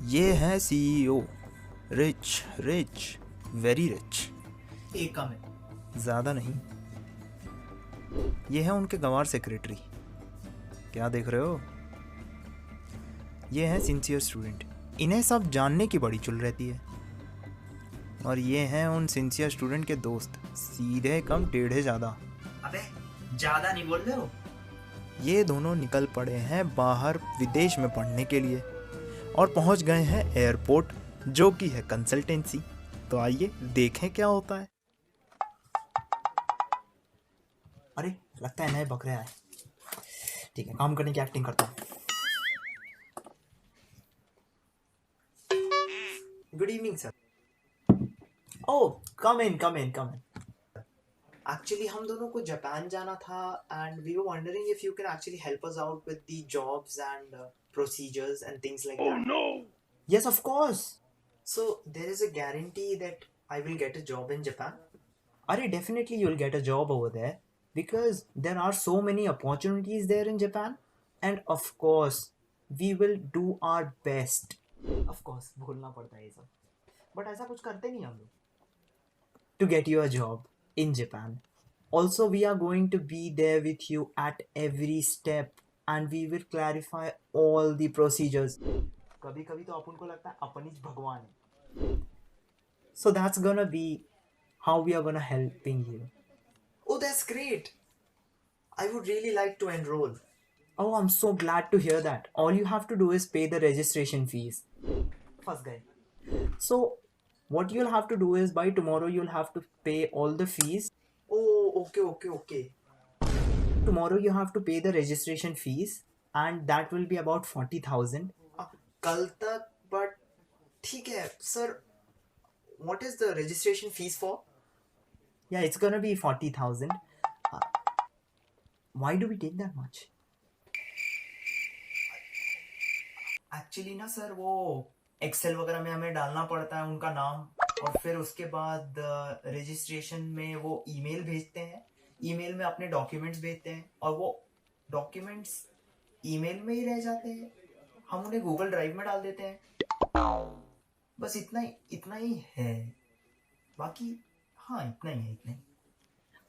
ये है CEO, rich rich very rich. एक कम है। ज़्यादा नहीं। ये है उनके गंवार सेक्रेटरी। क्या देख रहे हो? ये है सिंसियर स्टूडेंट। इन्हें सब जानने की बड़ी चुल रहती है। और ये हैं उन सिंसियर स्टूडेंट के दोस्त, सीधे कम टेढ़े ज़्यादा। अबे ज्यादा नहीं बोल रहे हो? ये दोनों निकल पड़े हैं बाहर विदेश में पढ़ने के लिए और पहुंच गए हैं एयरपोर्ट, जो कि है कंसल्टेंसी। तो आइए देखें क्या होता है। अरे लगता है नए बकरे आए। ठीक है, काम करने की एक्टिंग करता हूँ। Good evening sir. Oh come in come in come in. Actually हम दोनों को जापान जाना था and we were wondering if you can actually help us out with the jobs and procedures and things like that. Oh no! Yes, of course. So there is a guarantee that I will get a job in Japan. Are definitely you'll get a job over there because there are so many opportunities there in Japan, and of course we will do our best. Of course बोलना पड़ता है ये सब, but ऐसा कुछ करते नहीं हम लोग to get you a job in Japan. Also, we are going to be there with you at every step and we will clarify all the procedures. कभी कभी तो अपन को लगता है अपन ही भगवान है. So that's gonna be how we are gonna helping you. Oh, that's great. I would really like to enroll. Oh, I'm so glad to hear that. All you have to do is pay the registration fees. First guy. So what you'll have to do is by tomorrow you'll have to pay all the fees. Oh, okay. Tomorrow you have to pay the registration fees and that will be about 40,000. कल तक, but ठीक है sir. What is the registration fees for? Yeah, it's gonna be 40,000. Why do we take that much? Actually ना sir, वो Excel वगैरह में हमें डालना पड़ता है उनका नाम और फिर उसके बाद रजिस्ट्रेशन में वो ईमेल भेजते हैं, ईमेल में अपने डॉक्यूमेंट्स भेजते हैं और वो डॉक्यूमेंट्स ईमेल में ही रह जाते हैं, हम उन्हें गूगल ड्राइव में डाल देते हैं। बस इतना ही है, बाकी हाँ इतना ही।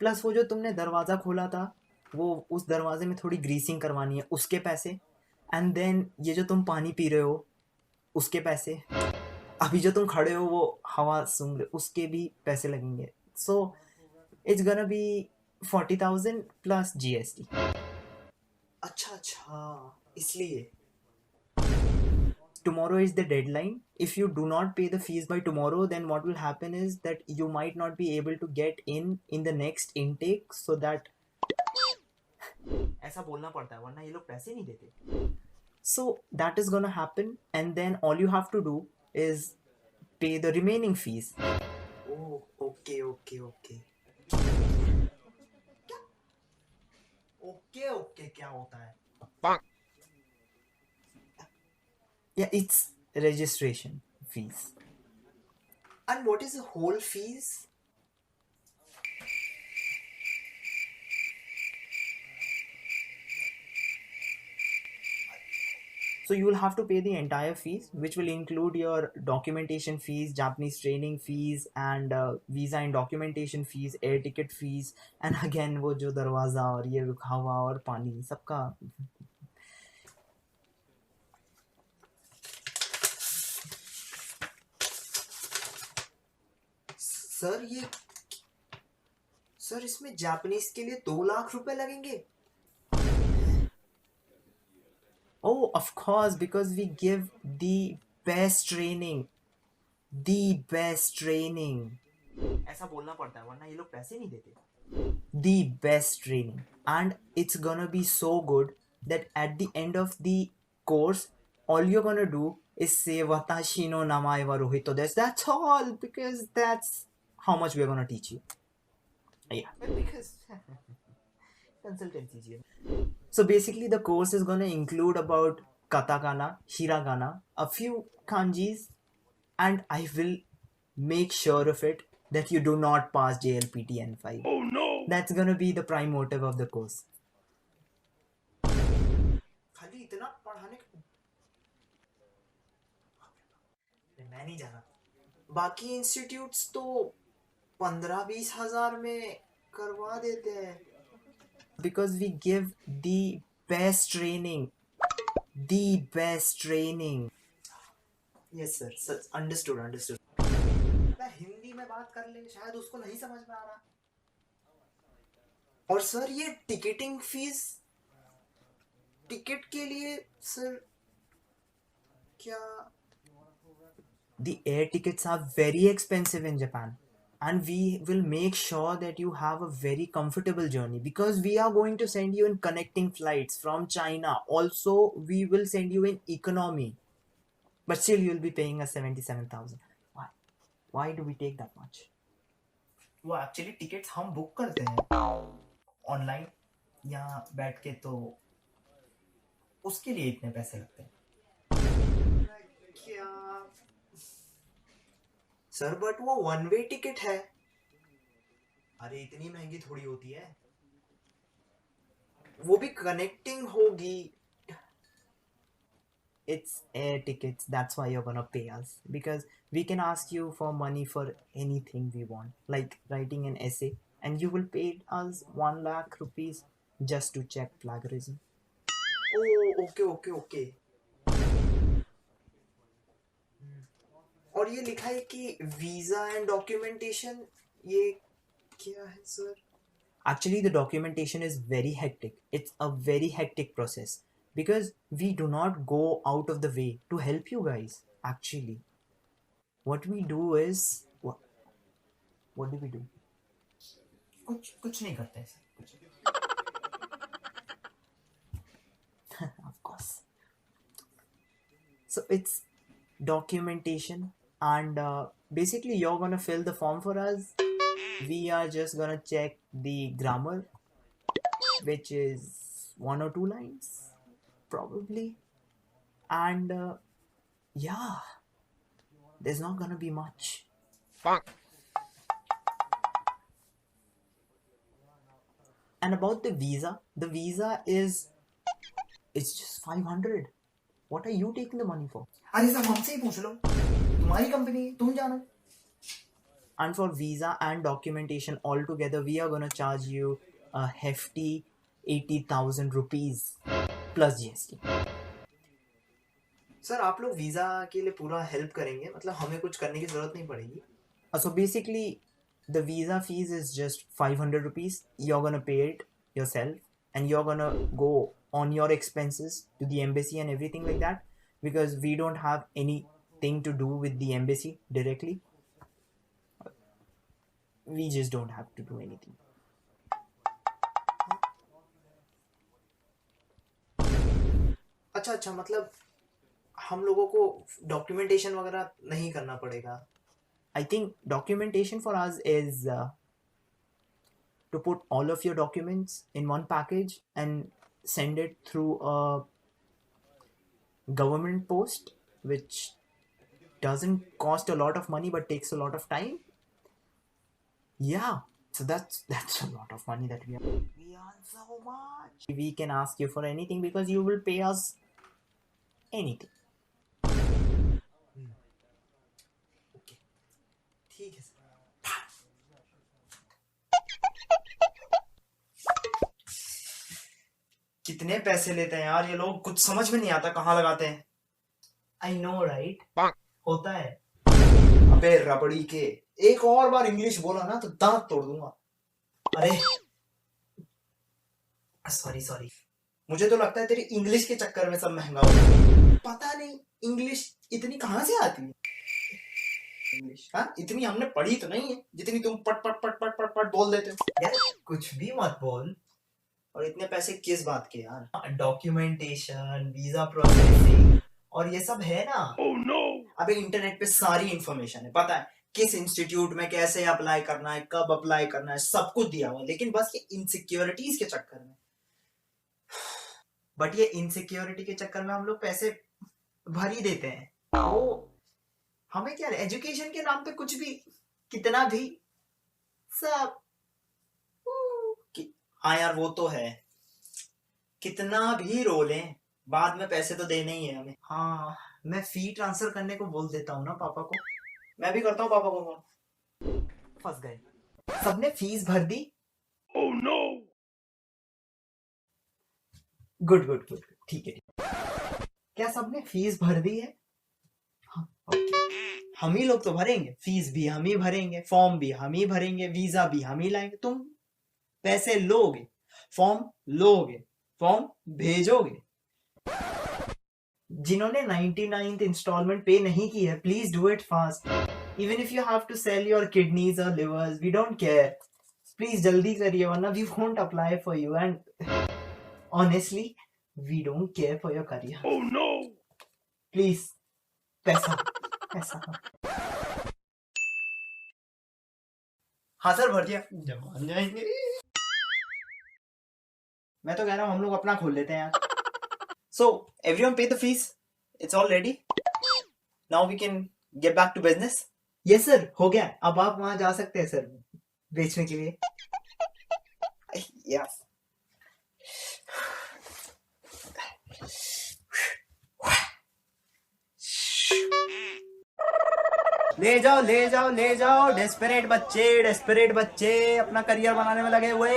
प्लस वो जो तुमने दरवाज़ा खोला था, वो उस दरवाजे में थोड़ी ग्रीसिंग करवानी है, उसके पैसे। एंड देन ये जो तुम पानी पी रहे हो उसके पैसे, अभी जो तुम खड़े हो वो हवा सूंघ रहे उसके भी पैसे लगेंगे। So it's gonna be 40,000 plus GST। अच्छा, इसलिए tomorrow is the deadline. If you do not pay the fees by tomorrow, then what will happen is that you might not be able to get in the next intake, so that ऐसा बोलना पड़ता है वरना ये लोग पैसे नहीं देते। So that is gonna happen and then all you have to do is pay the remaining fees. Oh, okay. Okay, क्या होता है? Yeah, it's registration fees. And what is the whole fees? So you will have to pay the entire fees, which will include your documentation fees, Japanese training fees, and visa and documentation fees, air ticket fees, and again वो जो दरवाज़ा और ये हवा और पानी सबका। Sir इसमें जापानीज के लिए 2 लाख रुपए लगेंगे। Oh, of course, because we give the best training. ऐसा बोलना पड़ता है वरना ये लोग पैसे नहीं देते। The best training, and it's gonna be so good that at the end of the course, all you're gonna do is say watashi no namae wa Rohito desu. That's all, because that's how much we're gonna teach you. Yeah, because consultancy is here. So basically the course is going to include about katakana, hiragana, a few kanjis, and I will make sure of it that you do not pass JLPT N5. Oh no! That's going to be the prime motive of the course. खाली इतना पढ़ाने मैं नहीं जाना। बाकी institutes तो 15-20 हजार में करवा देते हैं, because we give the best training, the best training. Yes sir, understood understood. Hindi में बात कर ले, शायद उसको नहीं समझ में आ रहा। और सर ये टिकटिंग फीस, टिकट के लिए सर क्या? The air tickets are very expensive in Japan, and we will make sure that you have a very comfortable journey, because we are going to send you in connecting flights from China. Also, we will send you in economy, but still you'll be paying us 77,000. Why? Why do we take that much? वो actually tickets हम book करते हैं online यहाँ बैठ के, तो उसके लिए इतने पैसे लगते हैं। क्या सर, बट वो वन वे टिकट है। अरे इतनी महंगी थोड़ी होती है, वो भी कनेक्टिंग होगी। It's air tickets, that's why you're gonna pay us, because we can ask you for money for anything we want, like writing an essay, and you will pay us 1 lakh rupees just to check plagiarism. Oh, okay okay okay. और ये लिखा है कि visa and documentation, ये क्या है sir? Actually, the documentation is very hectic. It's a very hectic process, because we do not go out of the way to help you guys. Actually, what we do is what do we do? कुछ नहीं करते ऐसे, कुछ of course. So it's documentation, and basically you're gonna fill the form for us. We are just gonna check the grammar, which is 1 or 2 lines probably, and yeah, there's not gonna be much. And about the visa is, it's just 500. What are you taking the money for? अरे सब हमसे ही पूछ लो, तुम्हारी company, तुम जानो। And for visa and documentation altogether, we are gonna charge you a hefty 80,000 rupees plus GST. Sir आप लोग visa के लिए पूरा हेल्प करेंगे, मतलब हमें कुछ करने की जरूरत नहीं पड़ेगी। So basically, the visa fees is just 500 rupees. You're gonna pay it yourself, and you're gonna go on your expenses to the embassy and everything like that, because we don't have anything to do with the embassy directly. We just don't have to do anything. अच्छा, मतलब हम लोगों को documentation वगैरह नहीं करना पड़ेगा। I think documentation for us is to put all of your documents in one package and send it through a government post, which doesn't cost a lot of money but takes a lot of time. Yeah, so that's a lot of money that we earn so much. We can ask you for anything because you will pay us anything. Okay, ठीक है sir. कितने पैसे लेते हैं यार ये लोग, कुछ समझ में नहीं आता कहाँ लगाते हैं। आई नो राइट, होता है। अबे रबड़ी के, एक और बार इंग्लिश बोला ना तो दांत तोड़ दूंगा। अरे सॉरी, मुझे तो लगता है तेरी इंग्लिश के चक्कर में सब महंगा हो गया। पता नहीं इंग्लिश इतनी कहाँ से आती है। इंग्लिश हाँ, इतनी हमने पढ़ी तो नहीं है जितनी तुम पट पट पट पट पट पट बोल देते हो। यार कुछ भी मत बोल। और इतने पैसे किस बात के यार? डॉक्यूमेंटेशन, वीजा प्रोसेसिंग और ये सब है ना। oh, no. अबे इंटरनेट पे सारी इंफॉर्मेशन है, पता है किस इंस्टीट्यूट में कैसे अप्लाई करना है, कब अप्लाई करना है, सब कुछ दिया हुआ है। लेकिन बस ये इनसिक्योरिटीज के चक्कर में, बट ये इनसिक्योरिटी के चक्कर में हम लोग पैसे भर ही देते हैं। तो हमें क्या, एजुकेशन के नाम पे कुछ भी, कितना भी सब। हाँ यार वो तो है, कितना भी रो लें बाद में पैसे तो देने ही है हमें। हाँ मैं फी ट्रांसफर करने को बोल देता हूँ ना पापा को। मैं भी करता हूँ पापा को फोन। फंस गए। सबने फीस भर दी? Oh no. Good good good, ठीक है ठीक है। क्या सबने फीस भर दी है? हाँ ओके। हम ही लोग तो भरेंगे, फीस भी हम ही भरेंगे, फॉर्म भी हम ही भरेंगे, वीजा भी हम ही लाएंगे। तुम पैसे लोगे, फॉर्म लोगे, फॉर्म भेजोगे। जिन्होंने 99th इंस्टॉलमेंट पे नहीं की है, please do it fast. Even if you have to sell your kidneys और livers, we don't care. Please जल्दी करिए, वरना we won't apply for you and honestly we don't care for your career. Oh no. Please पैसा पैसा। हाँ sir भर दिया, जब मान जाएंगे। मैं तो कह रहा हूँ हम लोग अपना खोल लेते हैं यार। So everyone pay the fees. It's all ready. Now we can get back to business. Yes sir, हो गया। अब आप वहां जा सकते हैं सर बेचने के लिए। Yes. ले जाओ ले जाओ ले जाओ, डेस्परेट बच्चे अपना करियर बनाने में लगे हुए,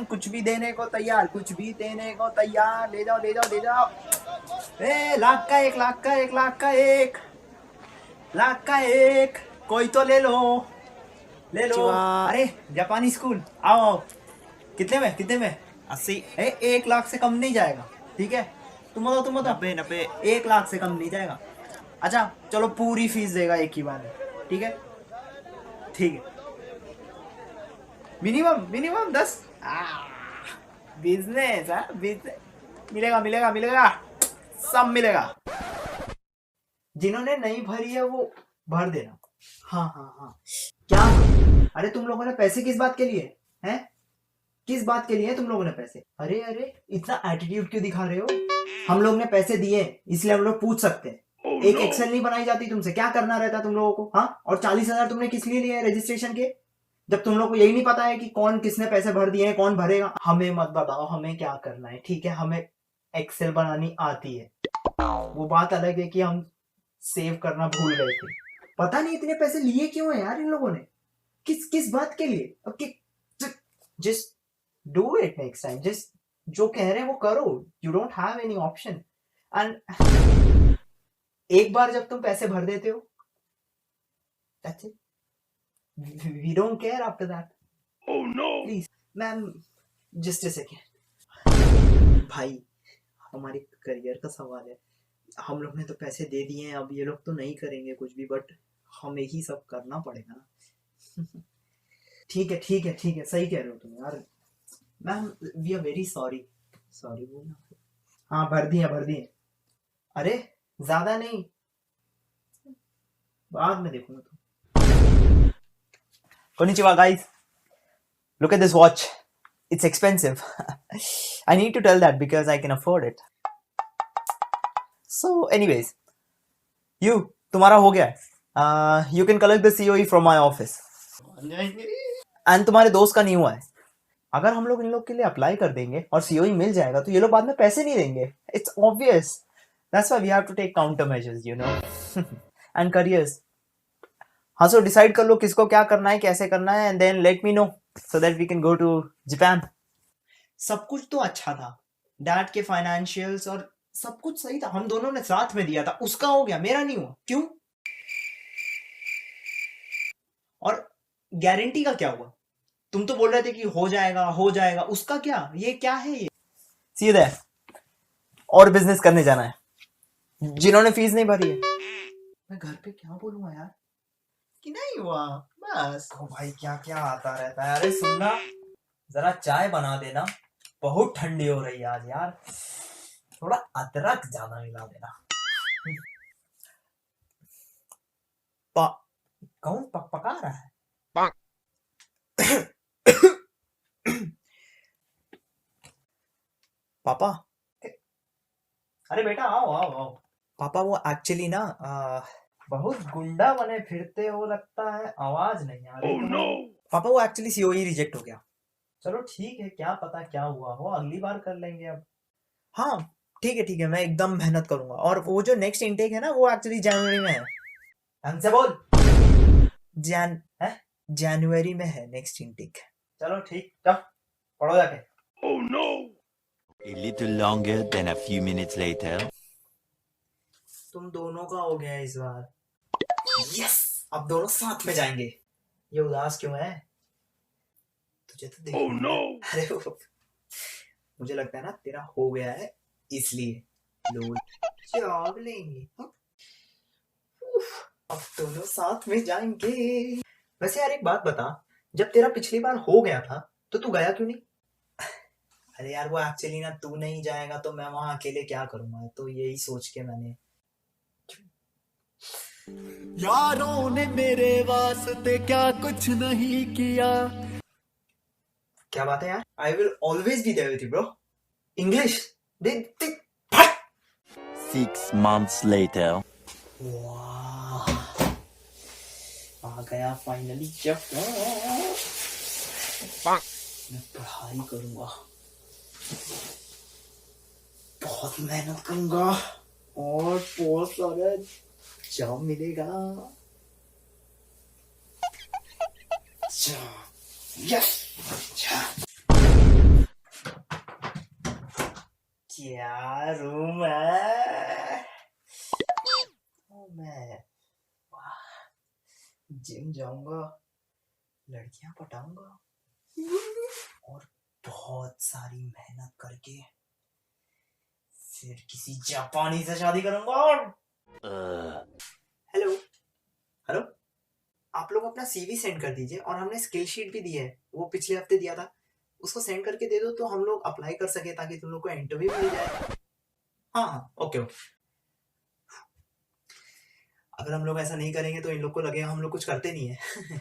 कुछ भी देने को तैयार, कुछ भी देने को तैयार। ले जाओ ले जाओ ले जाओ। लाख का एक, लाख का एक, लाख का एक, लाख का एक, कोई तो ले लो ले लो। अरे जापानी स्कूल आओ आओ। कितने में 80। 1 लाख से कम नहीं जाएगा, ठीक है? तुम बताओ 90। 1 लाख से कम नहीं जाएगा। अच्छा चलो पूरी फीस देगा एक ही बार में, ठीक है? ठीक है। मिनिमम 10। बिजनेस है बिजनेस। मिलेगा सब मिलेगा। जिन्होंने नहीं भरी है वो भर देना। हाँ। क्या? अरे तुम लोगों ने पैसे किस बात के लिए हैं? किस बात के लिए तुम लोगों ने पैसे? अरे इतना एटीट्यूड क्यों दिखा रहे हो? हम लोग ने पैसे दिए इसलिए हम लोग पूछ सकते हैं। एक एक्सेल नहीं बनाई जाती तुमसे? क्या करना रहता तुम लोगों को? हाँ, और 40,000 तुमने किस लिए लिए रजिस्ट्रेशन के, जब तुम लोग को यही नहीं पता है कि कौन किसने पैसे भर दिए हैं, कौन भरेगा? हमें मत बताओ हमें क्या करना है, ठीक है? हमें एक्सेल बनानी आती है। वो बात अलग है कि हम सेव करना भूल गए थे। पता नहीं इतने पैसे लिए क्यों है यार इन लोगों ने, किस बात के लिए? Okay just do it next time. Just जो कह रहे हैं वो करो। You don't have any option. And एक बार जब तुम पैसे भर देते हो, that's it. We don't care after that. Oh no. Please, ma'am just a second. भाई हमारे करियर का सवाल है। हम लोग ने तो पैसे दे दिए हैं, अब ये लोग तो नहीं करेंगे कुछ भी, बट हमें ही सब करना पड़ेगा ना। ठीक है सही कह रहे हो तुम यार। Ma'am we are very sorry बोलना। हाँ भर दिए। अरे ज्यादा नहीं, बाद में देखूंगा तुम। Konnichiwa guys, look at this watch. It's expensive. I need to tell that because I can afford it. So anyways, तुम्हारा हो गया है। You can collect the COE from my office. And तुम्हारे दोस्त का नहीं हुआ है। अगर हम लोग इन लोग के लिए अप्लाई कर देंगे और COE मिल जाएगा तो ये लोग बाद में पैसे नहीं देंगे। It's obvious. That's why we have to take countermeasures, you know. And careers. हाँ सो डिसाइड कर लो किसको क्या करना है, कैसे करना है, and then let me know so that we can go to Japan. सब कुछ तो अच्छा था, डैड के फाइनेंशियल्स और सब कुछ सही था, हम दोनों ने साथ में दिया था। उसका हो गया, मेरा नहीं हुआ, क्यों? और गारंटी का क्या हुआ? तुम तो बोल रहे थे कि हो जाएगा, उसका क्या? ये क्या है ये? सीधे और बिजनेस करने जाना है, जिन्होंने फीस नहीं भरी है। मैं घर पे क्या बोलूंगा यार कि नहीं हुआ बस। ओ भाई क्या आता रहता है। अरे सुनना, जरा चाय बना देना, बहुत ठंडी हो रही है आज यार, थोड़ा अदरक ज्यादा मिला देना। कौन पका रहा है? पापा? अरे बेटा आओ। पापा वो एक्चुअली ना बहुत गुंडा बने फिरते हो लगता है, आवाज नहीं आ रही। no. पापा वो एक्चुअली COE रिजेक्ट हो गया। चलो ठीक है, क्या पता क्या हुआ हो, अगली बार कर लेंगे अब। हाँ ठीक है, मैं एकदम मेहनत करूंगा। और वो जो नेक्स्ट इनटेक है ना, वो एक्चुअली जनवरी में है। हमसे बोल। जनवरी में है नेक्स्ट इनटेक। चलो ठीक, जाओ पढ़ो जाके। Oh no! A little longer than a few minutes later. तुम दोनों का हो गया इस बार। यस, अब दोनों साथ में जाएंगे। ये उदास क्यों है? तुझे तो देख। Oh no! अरे मुझे लगता है ना तेरा हो गया है, इसलिए लोग जॉब लेंगे। अब दोनों साथ में जाएंगे। वैसे यार एक बात बता, जब तेरा पिछली बार हो गया था तो तू गया क्यों नहीं? अरे यार वो एक्चुअली ना, तू नहीं जाएगा तो मैं वहां अकेले क्या करूंगा, तो यही सोच के मैंने। यारों ने मेरे वास्ते क्या कुछ नहीं किया। क्या बात है यार, I will always be there with you bro. English दे 6 months later. वाह, आ गया फाइनली जब मैं पढ़ाई करूंगा, बहुत मेहनत करूंगा और बहुत सारा जॉब मिलेगा। यस, क्या रूम है? मैं जिम जाऊंगा, लड़कियां पटाऊंगा और बहुत सारी मेहनत करके फिर किसी जापानी से शादी करूंगा। हेलो हेलो, आप लोग अपना सीवी सेंड कर दीजिए और हमने स्किल शीट भी दी है, वो पिछले हफ्ते दिया था, उसको सेंड करके दे दो तो हम लोग अप्लाई कर सके, ताकि तुम लोग को इंटरव्यू मिल जाए। हाँ ओके ओके। अगर हम लोग ऐसा नहीं करेंगे तो इन लोग को लगेगा हम लोग कुछ करते नहीं है।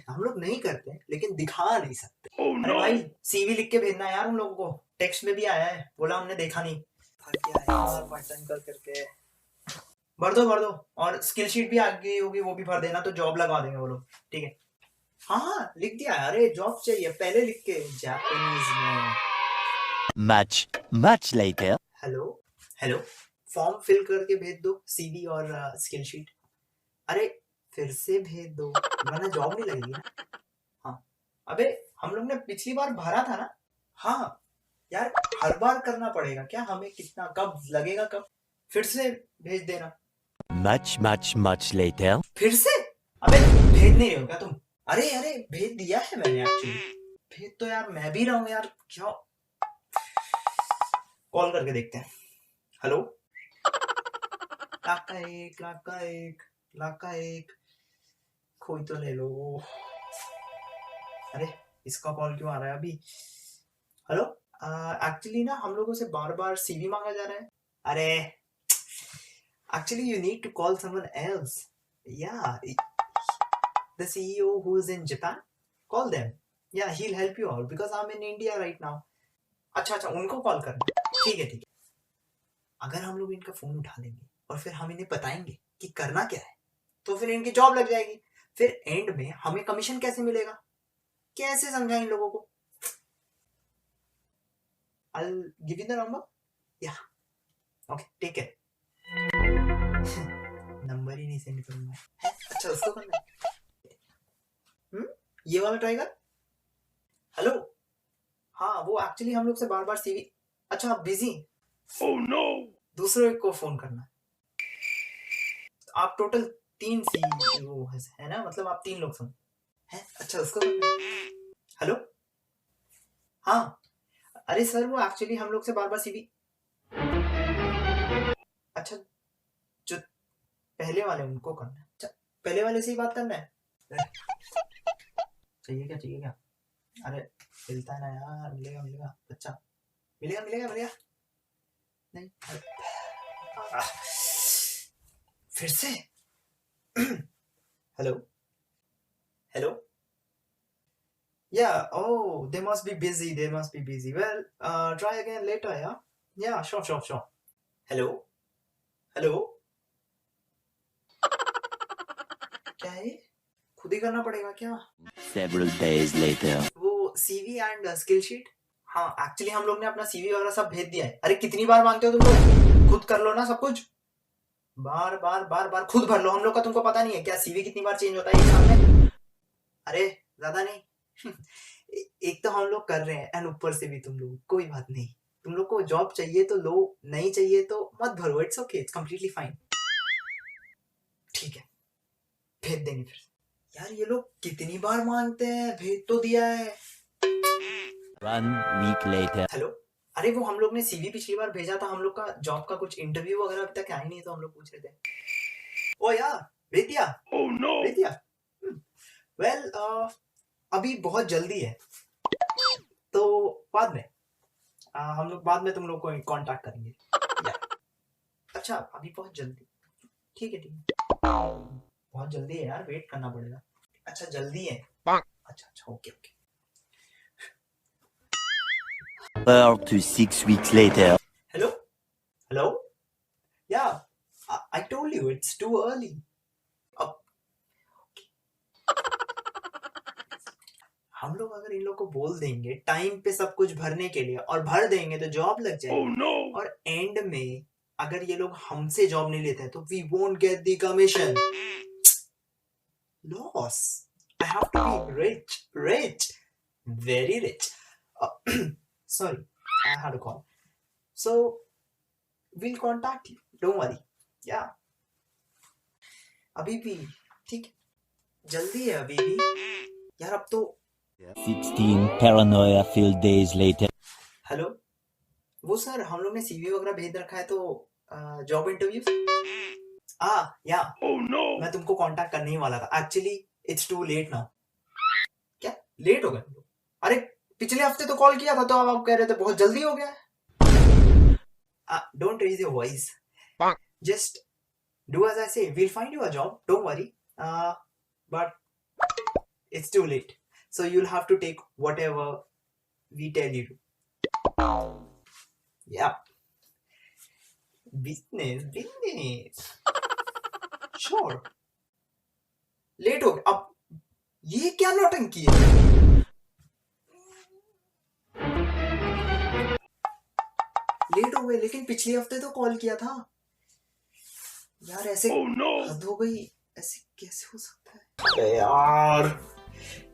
हम लोग नहीं करते लेकिन दिखा नहीं सकते। Oh अरे no! भाई सीवी लिख के भेजना यार हम लोगों को, टेक्स्ट में भी आया है, बोला हमने देखा नहीं। थक गया यार बटन कर करके। भर दो और स्किल शीट भी आगे होगी, वो भी भर देना, तो जॉब लगवा देंगे वो लोग। ठीक है, हाँ लिख दिया। अरे जॉब चाहिए पहले लिख के जापानीज में। Much later. Hello hello, form fill करके भेज दो, सीवी और स्किल शीट। अरे फिर से भेज दो वरना जॉब नहीं लगेगी ना। हाँ अबे हम लोग ने पिछली बार भरा था ना। हाँ यार हर बार करना पड़ेगा क्या हमें? कितना कब लगेगा, कब? फिर से भेज देना। Much later. फिर से? अबे भेज नहीं रहे हो क्या तुम? अरे अरे भेज दिया है मैंने एक्चुअली। भेज तो यार मैं भी रहा हूँ यार, क्या? कॉल करके देखते हैं। हेलो, लाख का एक कोई तो ले लो। अरे इसका कॉल क्यों आ रहा है अभी? हेलो, एक्चुअली ना हम लोगों से बार बार सीवी मांगा जा रहा है। अरे actually you need to call someone else. या the CEO who is in Japan, call them. Yeah, he'll help you out because I'm in India right now. अच्छा उनको कॉल करना। ठीक है। अगर हम लोग इनका फोन उठा लेंगे और फिर हम इन्हें बताएंगे कि करना क्या है, तो फिर इनकी जॉब लग जाएगी। फिर एंड में हमें कमीशन कैसे मिलेगा? कैसे समझाएं इन लोगों को? I'll give you the number. Yeah. Okay, take care. Number ही नहीं सेंड करूंगा। अच्छा उसको करना है। ये वाला ट्राई कर। हेलो, हाँ वो एक्चुअली हम लोग से बार बार सीवी। अच्छा बिजी। Oh no! दूसरे को फोन करना। आप टोटल 3 सी वो है ना, मतलब आप 3 लोग सुन है। अच्छा उसको करना। हेलो, हाँ अरे सर वो एक्चुअली हम लोग से बार बार सीवी। अच्छा जो पहले वाले उनको करना। अच्छा पहले वाले से ही बात करना है। चाहिए क्या? अरे मिलता है ना यार, मिलेगा अच्छा, मिलेगा नहीं। फिर से। Hello yeah, oh they must be busy. Well try again later. Yeah sure. Hello क्या है, खुद ही करना पड़ेगा क्या? Several days later. वो सीवी एंड स्किल शीट। हाँ एक्चुअली हम लोग ने अपना सीवी वगैरह सब भेज दिया है। अरे कितनी बार मांगते हो तुम लोग? खुद कर लो ना सब कुछ, बार बार बार बार खुद भर लो। हम लोग का तुमको पता नहीं है क्या सीवी कितनी बार चेंज होता है एक साल में? अरे ज्यादा नहीं एक तो हम लोग कर रहे हैं एंड ऊपर से भी तुम लोग, कोई बात नहीं, तुम लोग को जॉब चाहिए तो लो, नहीं चाहिए तो मत भरो, it's okay, it's completely fine. ठीक है, भेज देंगे फिर। यार ये लोग कितनी बार मांगते हैं, भेज तो दिया है। 1 week later. हेलो, अरे वो हम लोग ने सीवी पिछली बार भेजा था, हम लोग का जॉब का कुछ इंटरव्यू वगैरह अभी तक आया नहीं, तो हम लोग पूछ रहे थे। ओ यार भेज दिया? ओह नो, भेज दिया। वेल अभी बहुत जल्दी है, तो बाद में हम लोग बाद में तुम लोग को कांटेक्ट करेंगे। अच्छा अभी बहुत जल्दी, ठीक है ठीक है, बहुत जल्दी है यार, वेट करना पड़ेगा। अच्छा जल्दी है, अच्छा अच्छा okay okay. 4 to 6 weeks later. Hello? Hello? Yeah, I told you it's too early. हम लोग अगर इन लोग को बोल देंगे टाइम पे सब कुछ भरने के लिए और भर देंगे तो जॉब लग जाएगी। Oh, no. और एंड में अगर ये लोग हमसे जॉब नहीं लेते हैं तो we won't get the commission. Loss. I have to be rich, very rich. Sorry, I had a call. So we'll contact you. Don't worry. Yeah. अभी भी ठीक है, जल्दी है अभी भी यार। अब तो 16 paranoia-filled days later. हेलो, वो सर हम लोग ने सीवी वगैरह भेज रखा है, तो जॉब इंटरव्यू। या मैं तुमको कांटेक्ट करने ही वाला था। Actually it's too late now. क्या लेट हो गए? अरे पिछले हफ्ते तो कॉल किया था, तो आप कह रहे थे बहुत जल्दी हो गया। Don't raise your voice, just do as I say, we'll find you a job, don't worry, but it's too late, so you'll have to take whatever we tell you to. Yeah, business sure। Late हो गया, अब ये क्या नौटंकी है? Late हो गए, लेकिन पिछले हफ्ते तो कॉल किया था यार। ऐसे हद हो गई, ऐसे कैसे हो सकता है?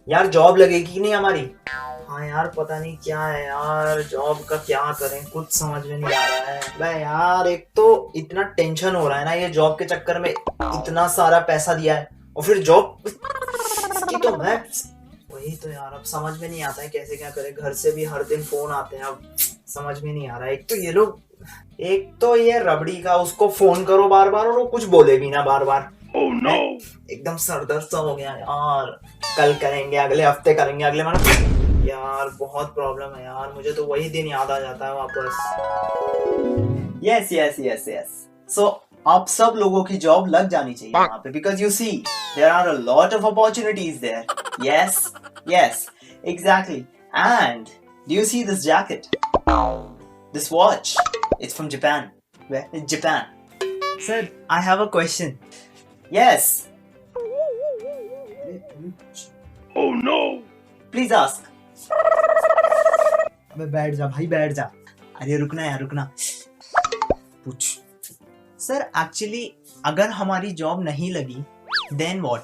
यार जॉब लगेगी कि नहीं हमारी? हाँ यार पता नहीं क्या है यार, जॉब का क्या करें, कुछ समझ में नहीं आ रहा है। भाई यार एक तो इतना टेंशन हो रहा है ना, ये जॉब के चक्कर में इतना सारा पैसा दिया है और फिर जॉब की तो मैं वही तो यार, अब समझ में नहीं आता है कैसे क्या करें। घर से भी हर दिन फोन आते हैं, अब समझ में नहीं आ रहा है। एक तो ये लोग, एक तो ये रबड़ी का, उसको फोन करो बार बार और वो कुछ बोले भी ना बार बार। Oh, no. एकदम सरदर्द सा हो गया यार। कल करेंगे, अगले हफ्ते करेंगे, अगले महीने। यार बहुत प्रॉब्लम है यार, मुझे तो वही दिन याद आ जाता है वापस। यस यस यस यस, सो आप सब लोगों की जॉब लग जानी चाहिए वहाँ पे, because you see there are a lot of opportunities there. Yes yes exactly, and do you see this jacket, this watch, it's from Japan. Japan. Sir I have a question. Yes. Oh no. Please ask. अबे बैठ जा भाई, बैठ जा। अरे रुकना यार, रुकना। पूछ। सर एक्चुअली अगर हमारी जॉब नहीं लगी then what?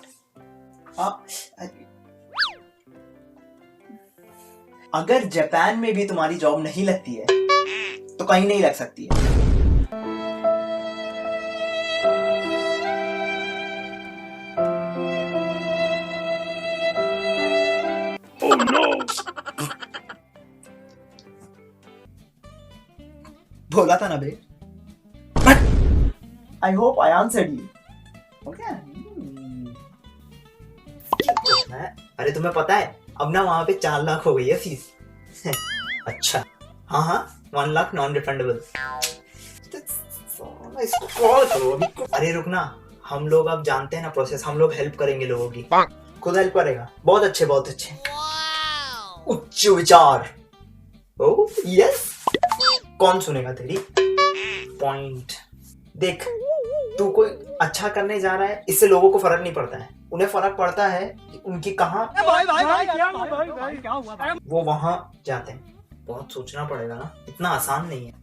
अगर जापान में भी तुम्हारी जॉब नहीं लगती है तो कहीं नहीं लग सकती है। बोला था ना बे, I hope I answered you. Okay, अरे तुम्हें पता है अब ना वहां पे 4 लाख हो गई है फीस। अच्छा हाँ हाँ, 1 लाख नॉन रिफंडेबल। इसको कॉल करो अभी। अरे रुकना, हम लोग अब जानते हैं ना प्रोसेस, हम लोग हेल्प करेंगे लोगों की। खुद हेल्प करेगा। बहुत अच्छे बहुत अच्छे, उच्च विचार। ओह यस, कौन सुनेगा तेरी पॉइंट। देख तू कोई अच्छा करने जा रहा है, इससे लोगों को फर्क नहीं पड़ता है, उन्हें फर्क पड़ता है कि उनकी कहाँ वो वहां जाते हैं। बहुत सोचना पड़ेगा ना, इतना आसान नहीं है।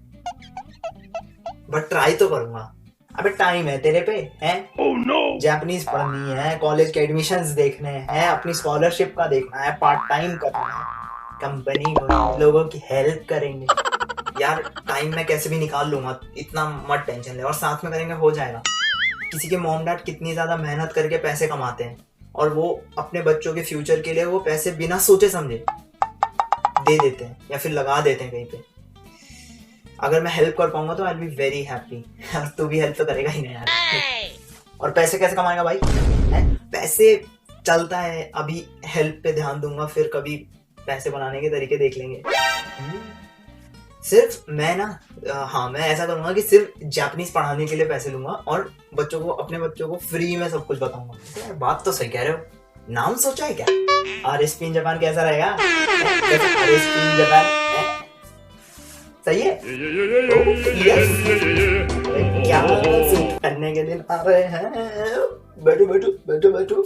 बट ट्राई तो करूंगा। अबे टाइम है तेरे पे है? जापानीज पढ़नी है, कॉलेज के एडमिशंस देखने हैं, अपनी स्कॉलरशिप का देखना है, पार्ट टाइम करना है, कंपनी लोगों की हेल्प करेंगे यार। टाइम मैं कैसे भी निकाल लूंगा, इतना मत टेंशन ले, और साथ में करेंगे, हो जाएगा। किसी के मॉम डैड कितनी ज्यादा मेहनत करके पैसे कमाते हैं और वो अपने बच्चों के फ्यूचर के लिए वो पैसे बिना सोचे समझे दे देते हैं या फिर लगा देते हैं कहीं पे। अगर मैं हेल्प कर पाऊंगा तो I will be very happy. तू भी हेल्प तो करेगा ही ना यार। और पैसे कैसे कमाएगा भाई? पैसे चलता है, अभी हेल्प पे ध्यान दूंगा, फिर कभी पैसे बनाने के तरीके देख लेंगे। सिर्फ मैं ना हाँ, मैं ऐसा करूंगा कि सिर्फ जापानीज पढ़ाने के लिए पैसे लूंगा और बच्चों को, अपने बच्चों को फ्री में सब कुछ बताऊंगा। यार बात तो सही कह रहे हो। नाम सोचा है क्या? RSP इन जापान कैसा रहेगा? RSP इन जापान सही है? क्या करने के दिन आ रहे हैं। बैठो बैठो बैठो बैठो।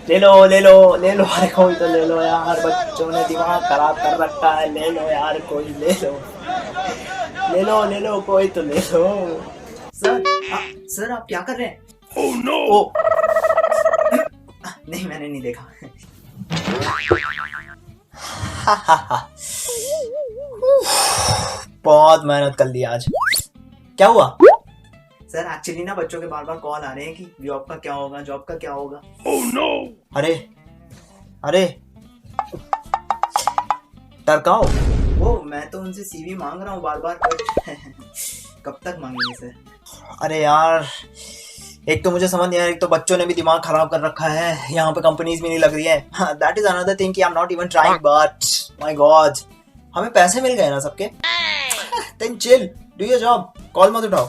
ले लो ले लो ले लो, अरे कोई तो ले लो यार, बच्चों ने दिमाग खराब कर रखा है। ले लो यार, कोई ले लो ले लो ले लो, कोई तो ले लो। सर आप क्या कर रहे हैं? Oh no! नहीं, मैंने नहीं देखा। बहुत मेहनत कर ली आज। क्या हुआ? सर एक्चुअली ना बच्चों के बार बार कॉल आ रहे हैं कि जॉब का क्या होगा, जॉब का क्या होगा। Oh no! अरे अरे टरकाओ, वो मैं तो उनसे CV मांग रहा हूँ बार बार। कब तक मांगेंगे सर? अरे यार, एक तो मुझे समझ नहीं आ रहा, एक तो बच्चों ने भी दिमाग खराब कर रखा है, यहाँ पे कंपनीज भी नहीं लग रही है। दैट इज अनदर थिंग कि I am not even trying, but my god, हमें पैसे मिल गए ना सबके। Then chill, do your job, call मत उठाओ।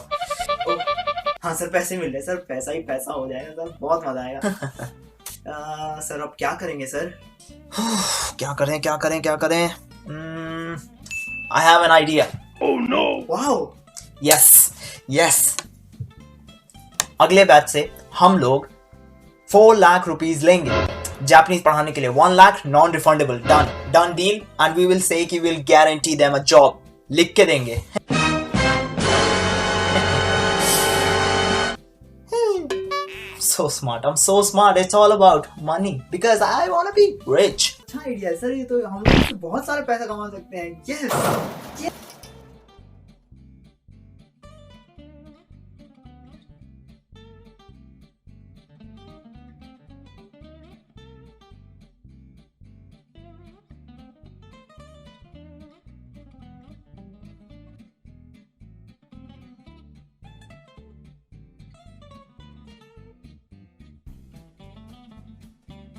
हाँ सर, पैसे मिल रहे सर, पैसा ही पैसा हो जाएगा सर, बहुत मजा आएगा। सर अब क्या करेंगे सर? क्या करें क्या करें क्या करें? I have an idea. Oh no! Wow! Yes yes, अगले बैच से हम लोग 4 लाख रुपीज लेंगे जापानीज पढ़ाने के लिए। 1 lakh non refundable. Done deal. And we will say कि will guarantee them a job. लिख के देंगे। So smart, I'm so smart. It's all about money because I want to be rich. अच्छा आइडिया सर, ये तो हम लोग बहुत सारा पैसा कमा सकते हैं। Yes, yes.